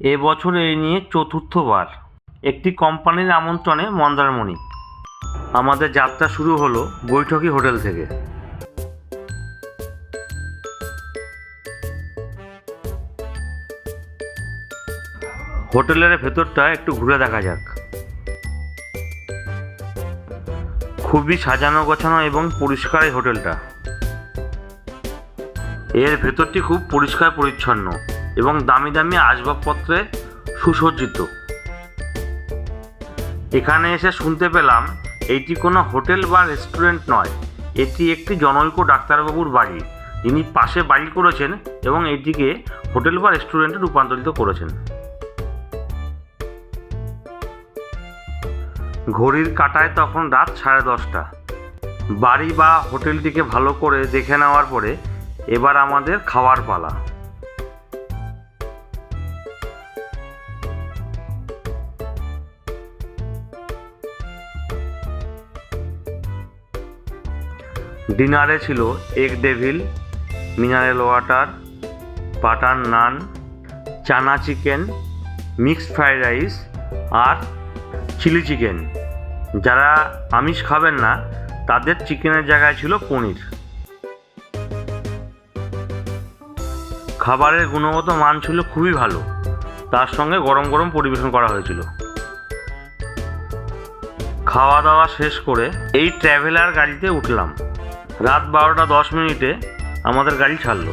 এবছর এই নিয়ে চতুর্থবার একটি কোম্পানির আমন্ত্রণে মন্দারমণি। আমাদের যাত্রা শুরু হলো বৈঠকি হোটেল থেকে। হোটেলের ভেতরটা একটু ঘুরে দেখা যাক। খুবই সাজানো গোছানো এবং পরিষ্কার এই হোটেলটা। এর ভেতরটি খুব পরিষ্কার পরিচ্ছন্ন এবং দামি দামি আসবাবপত্রে সুসজ্জিত। এখানে এসে শুনতে পেলাম এইটি কোনো হোটেল বা রেস্টুরেন্ট নয়, এটি একটি জনৈক ডাক্তারবাবুর বাড়ি, যিনি পাশে বাড়ি করেছেন এবং এটিকে হোটেল বা রেস্টুরেন্টে রূপান্তরিত করেছেন। ঘড়ির কাঁটায় তখন রাত 10:30। বাড়ি বা হোটেলটিকে ভালো করে দেখে নেওয়ার পরে এবার আমাদের খাওয়ার পালা। ডিনারে ছিল egg devil, mineral water, butter naan, chana chicken, mixed fried rice আর চিলি চিকেন। যারা আমিষ খাবেন না তাদের চিকেনের জায়গায় ছিল পনির। খাবারের গুণগত মান ছিল খুবই ভালো, তার সঙ্গে গরম গরম পরিবেশন করা হয়েছিল। খাওয়া দাওয়া শেষ করে এই ট্র্যাভেলার গাড়িতে উঠলাম। রাত 12:10 আমাদের গাড়ি ছাড়লো।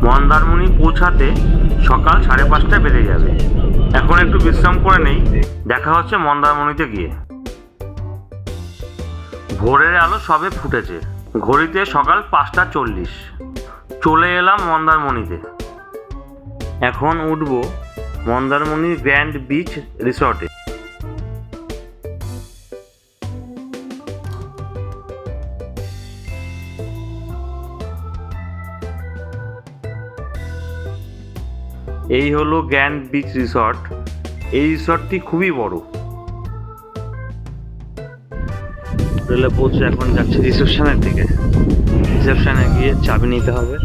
মন্দারমণি পৌঁছাতে সকাল 5:30 বেজে যাবে। এখন একটু বিশ্রাম করে নেই, দেখা হচ্ছে মন্দারমণিতে গিয়ে। ভোরের আলো সবে ফুটেছে, ঘড়িতে সকাল 5:40। চলে এলাম মন্দারমণিতে। এখন উঠব মন্দারমণি গ্র্যান্ড বিচ রিসর্টে। এই হলো গ্র্যান্ড বিচ রিসর্ট। এই রিসর্টটি খুবই বড়। হোটেলে পৌঁছে এখন যাচ্ছি রিসেপশনের দিকে। রিসেপশনে গিয়ে চাবি নিতে হবে।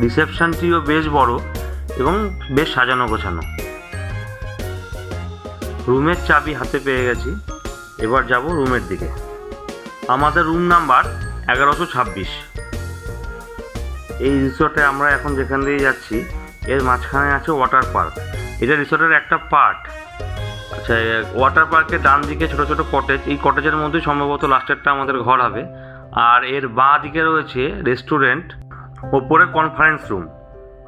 রিসেপশনটিও বেশ বড় এবং বেশ সাজানো গোছানো। রুমের চাবি হাতে পেয়ে গেছি, এবার যাব রুমের দিকে। আমাদের রুম নাম্বার 1126। এই রিসর্টে আমরা এখন যেখান দিয়ে যাচ্ছি এর মাঝখানে আছে ওয়াটার পার্ক। এটা রিসর্টের একটা পার্ট। আচ্ছা, ওয়াটার পার্কের ডান দিকে ছোট ছোট কটেজ, এই কটেজের মধ্যেই সম্ভবত লাস্টেরটা আমাদের ঘর হবে। আর এর বাঁ দিকে রয়েছে রেস্টুরেন্ট, ওপরে কনফারেন্স রুম,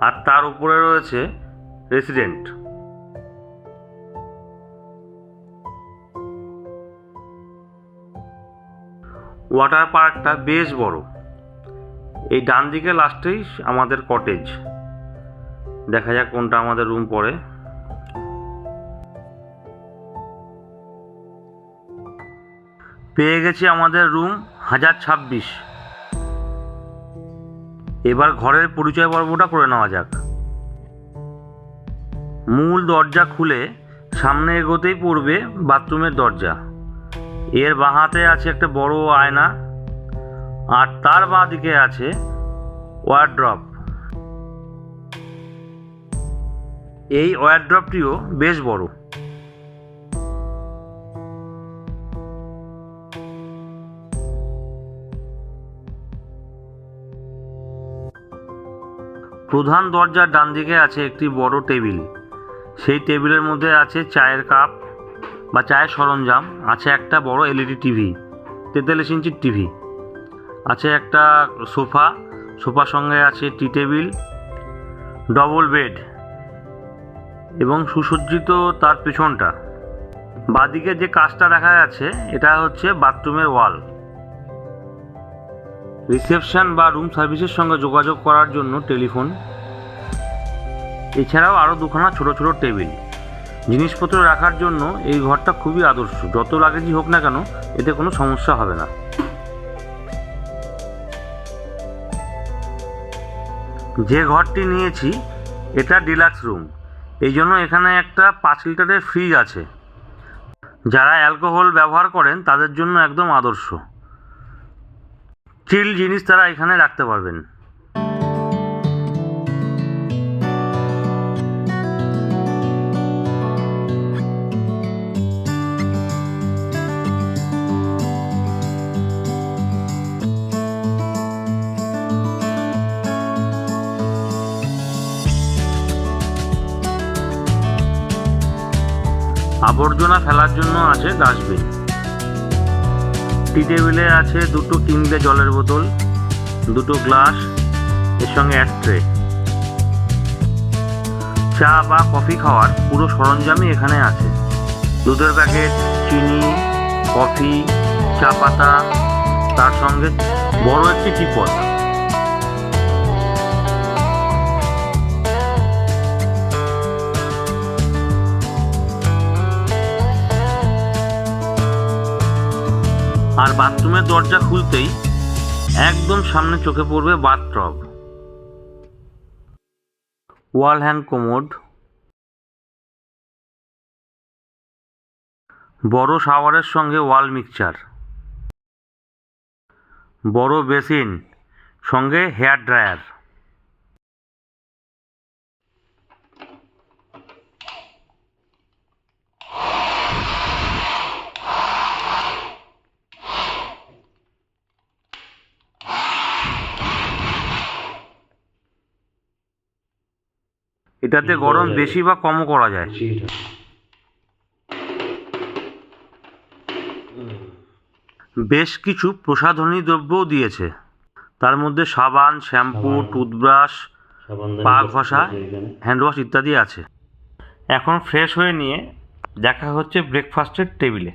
আর তার উপরে রয়েছে রেসিডেন্ট। ওয়াটার পার্কটা বেশ বড়। এই ডান দিকে লাস্টেই আমাদের কটেজ। দেখা যাক কোনটা আমাদের রুম পড়ে। পেয়ে গেছি আমাদের রুম 1026। এবার ঘরের পরিচয় পর্বটা করে নেওয়া যাক। মূল দরজা খুলে সামনে এগোতেই পড়বে বাথরুমের দরজা। এর বাঁ হাতে আছে একটা বড় আয়না, আর তার বাঁ দিকে আছে ওয়ারড্রপ। এই ওয়ারড্রপটিও বেশ বড়। প্রধান দরজার ডান দিকে আছে একটি বড় টেবিল। সেই টেবিলের মধ্যে আছে চায়ের কাপ বা চায়ের সরঞ্জাম, আছে একটা বড় এলইডি টিভি, 43 ইঞ্চির টিভি, আছে একটা সোফা, সোফার সঙ্গে আছে টি টেবিল, ডবল বেড এবং সুসজ্জিত তার পেছনটা। বাঁদিকে যে কাজটা দেখা যাচ্ছে এটা হচ্ছে বাথরুমের ওয়াল। রিসেপশন বা রুম সার্ভিসের সঙ্গে যোগাযোগ করার জন্য টেলিফোন, এছাড়াও আরও দুখানা ছোট ছোট টেবিল। জিনিসপত্র রাখার জন্য এই ঘরটা খুবই আদর্শ। যত লাগেজই হোক না কেন এতে কোনো সমস্যা হবে না। যে ঘরটি নিয়েছি এটা ডিলাক্স রুম। এই জন্য এখানে একটা 5 লিটারের ফ্রিজ আছে। যারা অ্যালকোহল ব্যবহার করেন তাদের জন্য একদম আদর্শ। চিল জিনিস তারা এখানে রাখতে পারবেন। আবর্জনা ফেলার জন্য আছে ডাস্টবিন। টি টেবিলে আছে 2টো কিনলে জলের বোতল, 2টো গ্লাস, এর সঙ্গে এক ট্রে। চা বা কফি খাওয়ার পুরো সরঞ্জামই এখানে আছে। দুধের প্যাকেট, চিনি, কফি, চা পাতা, তার সঙ্গে বড় একটি টিপট। আর বাথরুমের দরজা খুলতেই একদম সামনে চোখে পড়বে বাথটব, ওয়াল হ্যাং কোমোড, বড় শাওয়ারের সঙ্গে ওয়াল মিক্সচার, বড় বেসিন সঙ্গে হেয়ার ড্রায়ার। এটাতে গরম বেশি বা কমও করা যায়। বেশ কিছু প্রসাধনী দ্রব্যও দিয়েছে, তার মধ্যে সাবান, শ্যাম্পু, টুথব্রাশ, পা ঘষা, হ্যান্ড ওয়াশ ইত্যাদি আছে। এখন ফ্রেশ হয়ে নিয়ে দেখা হচ্ছে ব্রেকফাস্টের টেবিলে।